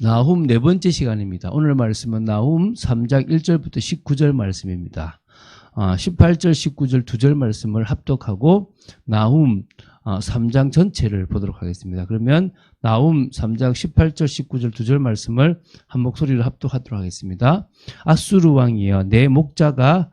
나훔 네 번째 시간입니다. 오늘 말씀은 나훔 3장 1절부터 19절 말씀입니다. 18절, 19절 두 절 말씀을 합독하고 나훔 3장 전체를 보도록 하겠습니다. 그러면 나훔 3장 18절, 19절 두 절 말씀을 한 목소리로 합독하도록 하겠습니다. 아수르 왕이여, 내 목자가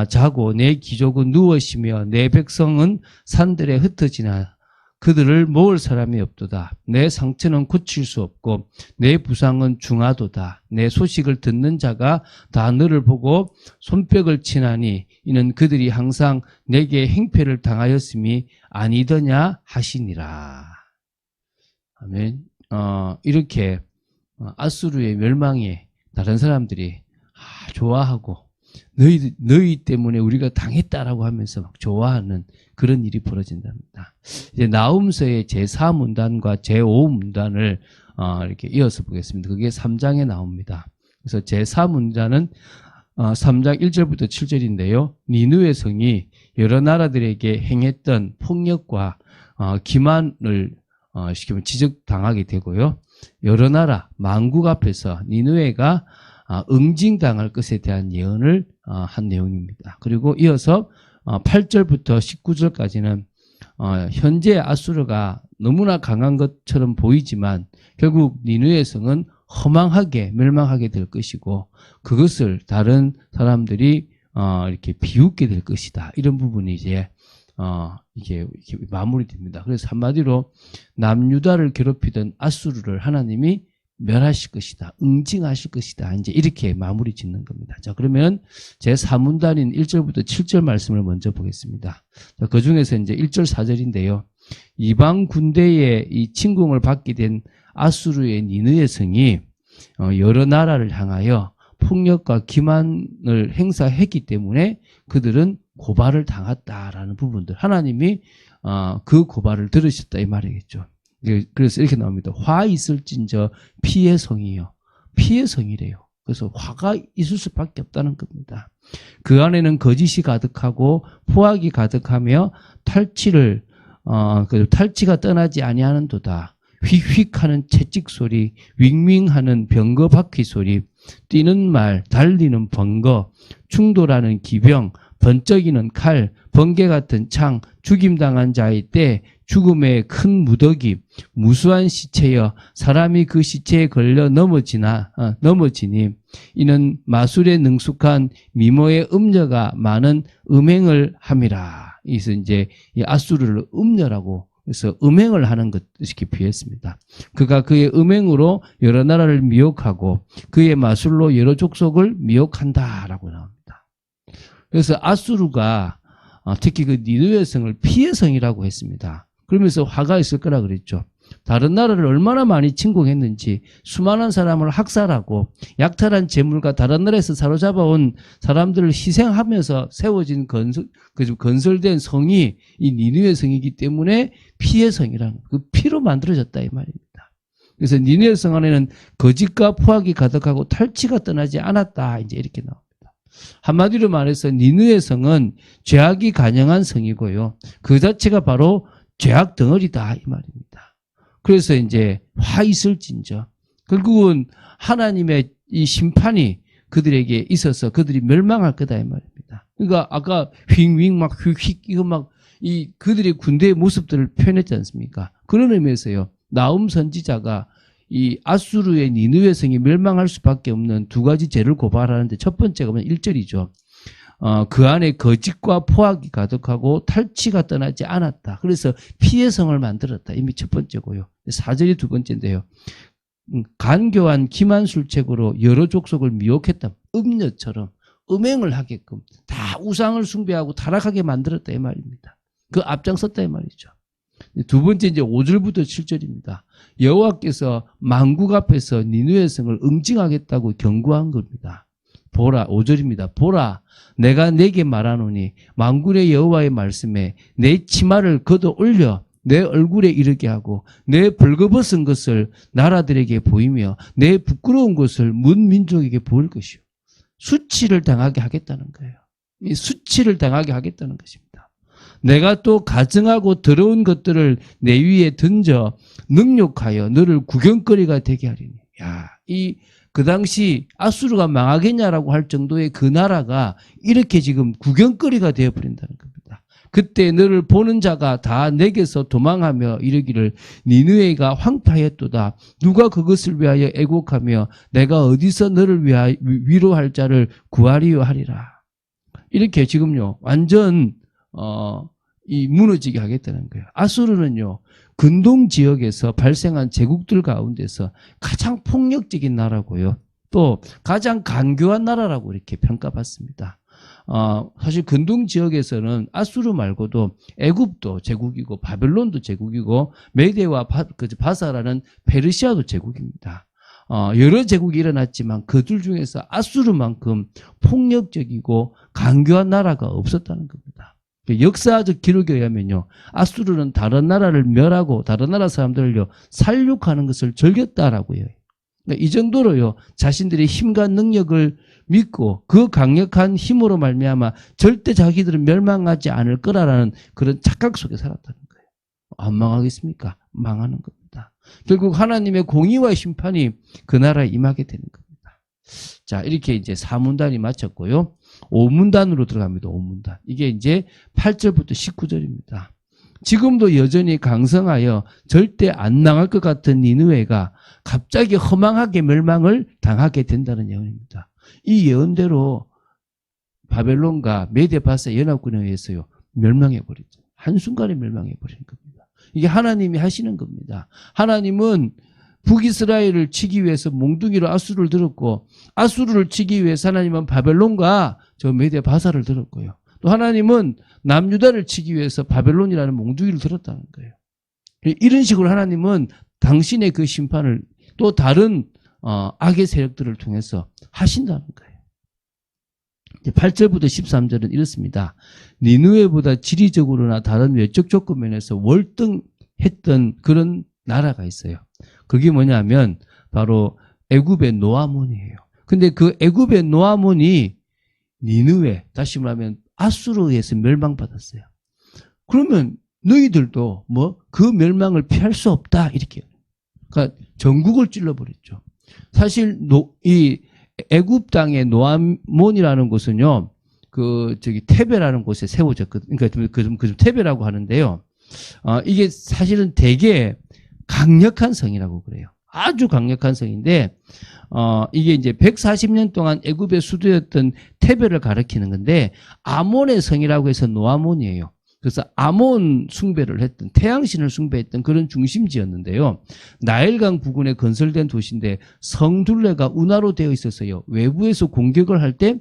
자고 내 귀족은 누워쉬며 내 백성은 산들에 흩어지나 그들을 모을 사람이 없도다. 내 상처는 고칠 수 없고 내 부상은 중하도다. 내 소식을 듣는 자가 다 너를 보고 손뼉을 치나니 이는 그들이 항상 내게 행패를 당하였음이 아니더냐 하시니라. 아멘. 이렇게 아수르의 멸망에 다른 사람들이 좋아하고 너희 때문에 우리가 당했다라고 하면서 막 좋아하는 그런 일이 벌어진답니다. 이제 나훔서의 제4문단과 제5문단을 이렇게 이어서 보겠습니다. 그게 3장에 나옵니다. 그래서 제4문단은 3장 1절부터 7절인데요. 니느웨 성이 여러 나라들에게 행했던 폭력과 기만을 시키면 지적당하게 되고요. 여러 나라 만국 앞에서 니느웨가 응징당할 것에 대한 예언을 한 내용입니다. 그리고 이어서 8절부터 19절까지는 현재 아수르가 너무나 강한 것처럼 보이지만 결국 니느웨 성은 허망하게 멸망하게 될 것이고 그것을 다른 사람들이 이렇게 비웃게 될 것이다. 이런 부분이 이제 이게 마무리됩니다. 그래서 한마디로 남유다를 괴롭히던 아수르를 하나님이 멸하실 것이다. 응징하실 것이다. 이제 이렇게 마무리 짓는 겁니다. 자, 그러면 제4문단인 1절부터 7절 말씀을 먼저 보겠습니다. 자, 그 중에서 이제 1절 4절인데요. 이방 군대의 이 침공을 받게 된 아수르의 니느웨 성이 여러 나라를 향하여 폭력과 기만을 행사했기 때문에 그들은 고발을 당했다라는 부분들. 하나님이 그 고발을 들으셨다 이 말이겠죠. 그래서 이렇게 나옵니다. 화 있을진저 피의 성이요. 피의 성이래요. 그래서 화가 있을 수밖에 없다는 겁니다. 그 안에는 거짓이 가득하고 포악이 가득하며 탈취가 떠나지 아니하는도다. 휙휙하는 채찍 소리, 윙윙하는 병거 바퀴 소리, 뛰는 말, 달리는 번거, 충돌하는 기병, 번쩍이는 칼, 번개 같은 창, 죽임당한 자의 때, 죽음의 큰 무더기, 무수한 시체여 사람이 그 시체에 걸려 넘어지니 이는 마술에 능숙한 미모의 음녀가 많은 음행을 함이라. 그래서 이제 이 아수르를 음녀라고 그래서 음행을 하는 것 이렇게 비했습니다. 그가 그의 음행으로 여러 나라를 미혹하고 그의 마술로 여러 족속을 미혹한다라고 나옵니다. 그래서 아수르가 특히 그 니느웨 성을 피의 성이라고 했습니다. 그러면서 화가 있을 거라 그랬죠. 다른 나라를 얼마나 많이 침공했는지 수많은 사람을 학살하고 약탈한 재물과 다른 나라에서 사로잡아온 사람들을 희생하면서 세워진 건설된 성이 이 니느웨 성이기 때문에 피의 성이라는 그 피로 만들어졌다 이 말입니다. 그래서 니느웨 성 안에는 거짓과 포악이 가득하고 탈취가 떠나지 않았다 이제 이렇게 나옵니다. 한마디로 말해서 니느웨 성은 죄악이 간영한 성이고요. 그 자체가 바로 죄악 덩어리다 이 말입니다. 그래서 이제 화 있을진저 결국은 하나님의 이 심판이 그들에게 있어서 그들이 멸망할 거다 이 말입니다. 그러니까 아까 휙휙 막 휙휙 이거 막 이 그들의 군대의 모습들을 표현했지 않습니까? 그런 의미에서요. 나훔 선지자가 이 아수르의 니느웨 성이 멸망할 수밖에 없는 두 가지 죄를 고발하는데 첫 번째가 1절이죠. 그 안에 거짓과 포악이 가득하고 탈취가 떠나지 않았다. 그래서 피의 성을 만들었다. 이미 첫 번째고요. 4절이 두 번째인데요. 간교한 기만술책으로 여러 족속을 미혹했다. 음녀처럼 음행을 하게끔 다 우상을 숭배하고 타락하게 만들었다 이 말입니다. 그 앞장섰다 이 말이죠. 두 번째 이제 5절부터 7절입니다. 여호와께서 만국 앞에서 니느웨 성을 응징하겠다고 경고한 겁니다. 보라 5절입니다. 보라 내가 내게 말하노니 만군의 여호와의 말씀에 내 치마를 걷어 올려 내 얼굴에 이르게 하고 내 벌거벗은 것을 나라들에게 보이며 내 부끄러운 것을 문 민족에게 보일 것이요. 수치를 당하게 하겠다는 거예요. 이 수치를 당하게 하겠다는 것입니다. 내가 또 가증하고 더러운 것들을 내 위에 던져 능욕하여 너를 구경거리가 되게 하리니 야, 그 당시 아수르가 망하겠냐라고 할 정도의 그 나라가 이렇게 지금 구경거리가 되어버린다는 겁니다. 그때 너를 보는 자가 다 내게서 도망하며 이르기를 니느웨가 황폐하였도다. 누가 그것을 위하여 애곡하며 내가 어디서 너를 위하여 위로할 자를 구하리요 하리라. 이렇게 지금요 완전 이 무너지게 하겠다는 거예요. 아수르는요 근동 지역에서 발생한 제국들 가운데서 가장 폭력적인 나라고요. 또 가장 간교한 나라라고 이렇게 평가받습니다. 사실 근동 지역에서는 아수르 말고도 애굽도 제국이고 바벨론도 제국이고 메데와 바사라는 페르시아도 제국입니다. 여러 제국이 일어났지만 그들 중에서 아수르만큼 폭력적이고 간교한 나라가 없었다는 겁니다. 역사적 기록에 의하면요, 아수르는 다른 나라를 멸하고 다른 나라 사람들을요 살육하는 것을 즐겼다라고 해요. 이 정도로요 자신들의 힘과 능력을 믿고 그 강력한 힘으로 말미암아 절대 자기들은 멸망하지 않을 거라는 그런 착각 속에 살았다는 거예요. 안 망하겠습니까? 망하는 겁니다. 결국 하나님의 공의와 심판이 그 나라에 임하게 되는 겁니다. 자, 이렇게 이제 4문단이 마쳤고요. 5문단으로 들어갑니다. 5문단. 이게 이제 8절부터 19절입니다. 지금도 여전히 강성하여 절대 안 나갈 것 같은 니느웨가 갑자기 허망하게 멸망을 당하게 된다는 예언입니다. 이 예언대로 바벨론과 메데 바사 연합군에 의해서요 멸망해버리죠. 한순간에 멸망해버리는 겁니다. 이게 하나님이 하시는 겁니다. 하나님은 북이스라엘을 치기 위해서 몽둥이로 아수르를 들었고 아수르를 치기 위해서 하나님은 바벨론과 저 메데 바사를 들었고요. 또 하나님은 남유다를 치기 위해서 바벨론이라는 몽둥이를 들었다는 거예요. 이런 식으로 하나님은 당신의 그 심판을 또 다른 악의 세력들을 통해서 하신다는 거예요. 8절부터 13절은 이렇습니다. 니느웨보다 지리적으로나 다른 외적 조건면에서 월등했던 그런 나라가 있어요. 그게 뭐냐면 바로 애굽의 노아몬이에요. 근데 그 애굽의 노아몬이 니느웨, 다시 말하면 아수르에서 멸망받았어요. 그러면 너희들도 그 멸망을 피할 수 없다 이렇게. 그러니까 전국을 찔러버렸죠. 사실 이 애굽 땅의 노아몬이라는 곳은요, 테베라는 곳에 세워졌거든요. 그러니까 그 테베라고 하는데요. 이게 사실은 되게 강력한 성이라고 그래요. 아주 강력한 성인데, 이게 이제 140년 동안 애굽의 수도였던 테베를 가리키는 건데, 아몬의 성이라고 해서 노아몬이에요. 그래서 아몬 숭배를 했던, 태양신을 숭배했던 그런 중심지였는데요. 나일강 부근에 건설된 도시인데 성 둘레가 운하로 되어 있어서요. 외부에서 공격을 할 때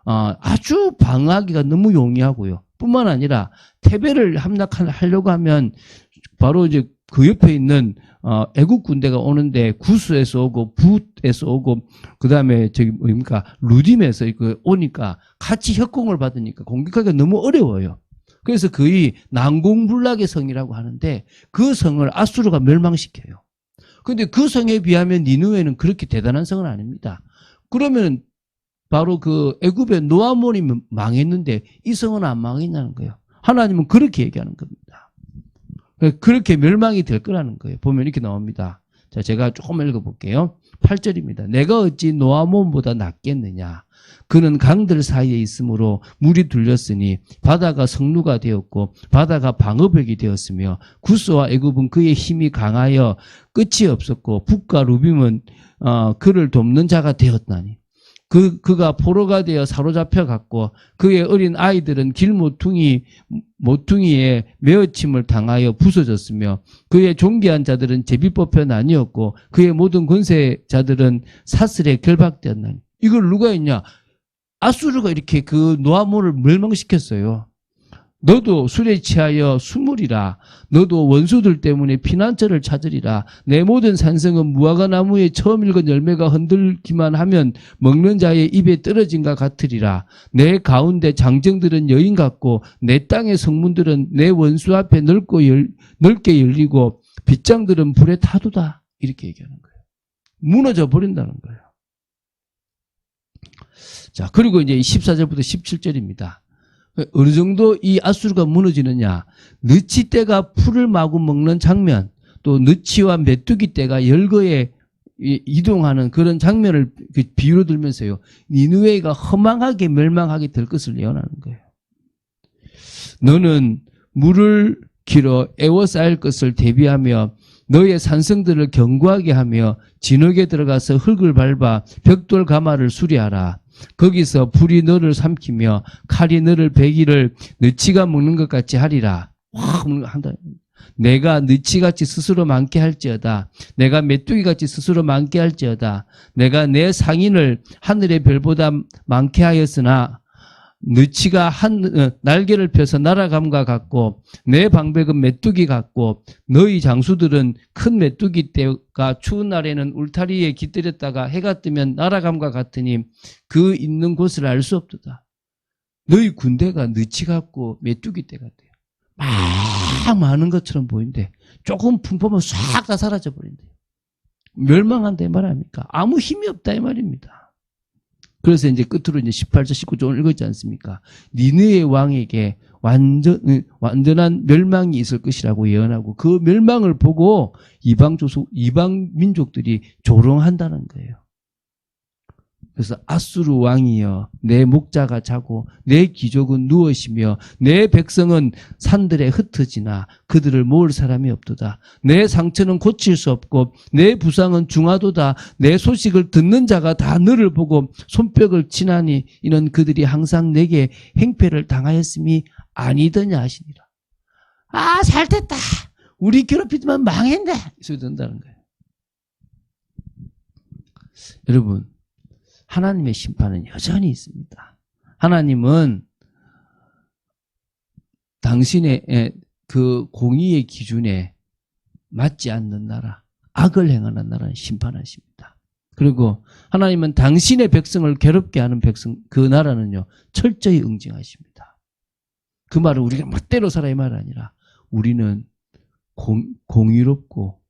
아주 방어하기가 너무 용이하고요. 뿐만 아니라 테베를 함락하려고 하면 바로 이제 그 옆에 있는 애국 군대가 오는데 구스에서 오고 붓에서 오고 그다음에 루딤에서 오니까 같이 협공을 받으니까 공격하기가 너무 어려워요. 그래서 거의 난공불락의 성이라고 하는데 그 성을 아수르가 멸망시켜요. 그런데 그 성에 비하면 니느웨는 그렇게 대단한 성은 아닙니다. 그러면 바로 그 애굽의 노아몬이 망했는데 이 성은 안 망했냐는 거예요. 하나님은 그렇게 얘기하는 겁니다. 그렇게 멸망이 될 거라는 거예요. 보면 이렇게 나옵니다. 자, 제가 조금 읽어볼게요. 8절입니다. 내가 어찌 노아몬보다 낫겠느냐. 그는 강들 사이에 있으므로 물이 둘렸으니 바다가 성루가 되었고 바다가 방어벽이 되었으며 구스와 애굽은 그의 힘이 강하여 끝이 없었고 북과 루빔은 그를 돕는 자가 되었나니 그가 포로가 되어 사로잡혀 갔고 그의 어린 아이들은 길 모퉁이에 메어침을 당하여 부서졌으며 그의 존귀한 자들은 제비 뽑혀 나뉘었고 그의 모든 권세자들은 사슬에 결박되었나니. 이걸 누가 했냐? 아수르가 이렇게 그 노아몬을 멸망시켰어요. 너도 술에 취하여 수물이라. 너도 원수들 때문에 피난처를 찾으리라. 내 모든 산성은 무화과 나무에 처음 익은 열매가 흔들기만 하면 먹는 자의 입에 떨어진가 같으리라. 내 가운데 장정들은 여인 같고 내 땅의 성문들은 내 원수 앞에 넓게 열리고 빗장들은 불에 타도다. 이렇게 얘기하는 거예요. 무너져 버린다는 거예요. 자, 그리고 이제 14절부터 17절입니다. 어느 정도 이 아수르가 무너지느냐. 느치떼가 풀을 마구 먹는 장면, 또 느치와 메뚜기 떼가 열거에 이동하는 그런 장면을 비유로 들면서요. 니느웨가 허망하게 멸망하게 될 것을 예언하는 거예요. 너는 물을 길어 에워싸일 것을 대비하며 너의 산성들을 견고하게 하며 진흙에 들어가서 흙을 밟아 벽돌 가마를 수리하라. 거기서 불이 너를 삼키며 칼이 너를 베기를 너치가 먹는 것 같이 하리라. 한다. 내가 너치같이 스스로 많게 할지어다. 내가 메뚜기같이 스스로 많게 할지어다. 내가 내 상인을 하늘의 별보다 많게 하였으나 너치가 날개를 펴서 날아감과 같고 내 방백은 메뚜기 같고 너희 장수들은 큰 메뚜기 떼가 추운 날에는 울타리에 깃들였다가 해가 뜨면 날아감과 같으니 그 있는 곳을 알 수 없도다. 너희 군대가 너치 같고 메뚜기 떼 같아요. 막 많은 것처럼 보이는데 조금 분포면 싹 다 사라져 버린대요. 멸망한다 이 말 아닙니까? 아무 힘이 없다 이 말입니다. 그래서 이제 끝으로 이제 18절, 19절 오늘 읽었지 않습니까? 니느의 왕에게 완전한 멸망이 있을 것이라고 예언하고 그 멸망을 보고 이방 민족들이 조롱한다는 거예요. 그래서 아수르 왕이여 내 목자가 자고 내 귀족은 누워시며 내 백성은 산들에 흩어지나 그들을 모을 사람이 없도다. 내 상처는 고칠 수 없고 내 부상은 중하도다. 내 소식을 듣는 자가 다 너를 보고 손뼉을 치나니 이는 그들이 항상 내게 행패를 당하였음이 아니더냐 하시니라. 아, 잘됐다. 우리 괴롭히지만 망했네. 이 소리 듣는다는 거예요. 여러분, 하나님의 심판은 여전히 있습니다. 하나님은 당신의 그 공의의 기준에 맞지 않는 나라, 악을 행하는 나라는 심판하십니다. 그리고 하나님은 당신의 백성을 괴롭게 하는 백성, 그 나라는요, 철저히 응징하십니다. 그 말은 우리가 멋대로 살아 이 말 아니라 우리는 공의롭고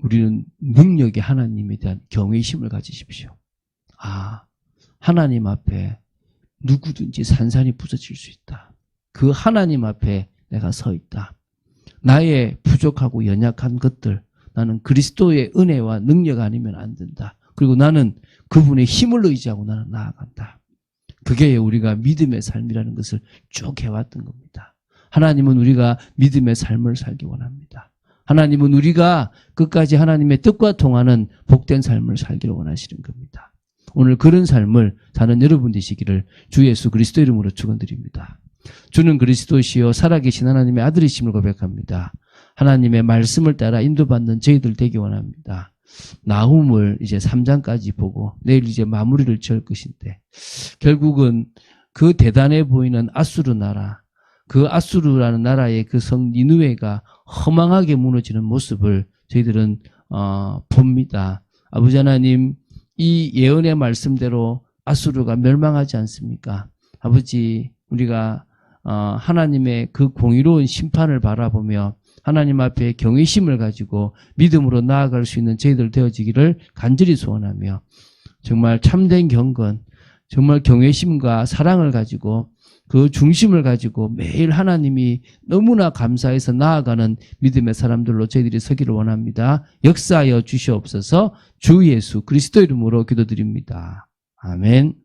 우리는 능력의 하나님에 대한 경외심을 가지십시오. 아, 하나님 앞에 누구든지 산산이 부서질 수 있다. 그 하나님 앞에 내가 서 있다. 나의 부족하고 연약한 것들, 나는 그리스도의 은혜와 능력 아니면 안 된다. 그리고 나는 그분의 힘을 의지하고 나는 나아간다. 그게 우리가 믿음의 삶이라는 것을 쭉 해왔던 겁니다. 하나님은 우리가 믿음의 삶을 살기 원합니다. 하나님은 우리가 끝까지 하나님의 뜻과 통하는 복된 삶을 살기를 원하시는 겁니다. 오늘 그런 삶을 사는 여러분 되시기를 주 예수 그리스도 이름으로 축원드립니다. 주는 그리스도시요 살아계신 하나님의 아들이심을 고백합니다. 하나님의 말씀을 따라 인도받는 저희들 되기 원합니다. 나훔을 이제 3장까지 보고 내일 이제 마무리를 지을 것인데 결국은 그 대단해 보이는 아수르 나라, 그 아수르라는 나라의 그 성 니느웨가 허망하게 무너지는 모습을 저희들은 봅니다. 아버지 하나님, 이 예언의 말씀대로 아수르가 멸망하지 않습니까? 아버지, 우리가 하나님의 그 공의로운 심판을 바라보며 하나님 앞에 경외심을 가지고 믿음으로 나아갈 수 있는 저희들 되어지기를 간절히 소원하며 정말 참된 경건, 정말 경외심과 사랑을 가지고 그 중심을 가지고 매일 하나님이 너무나 감사해서 나아가는 믿음의 사람들로 저희들이 서기를 원합니다. 역사하여 주시옵소서. 주 예수 그리스도 이름으로 기도드립니다. 아멘.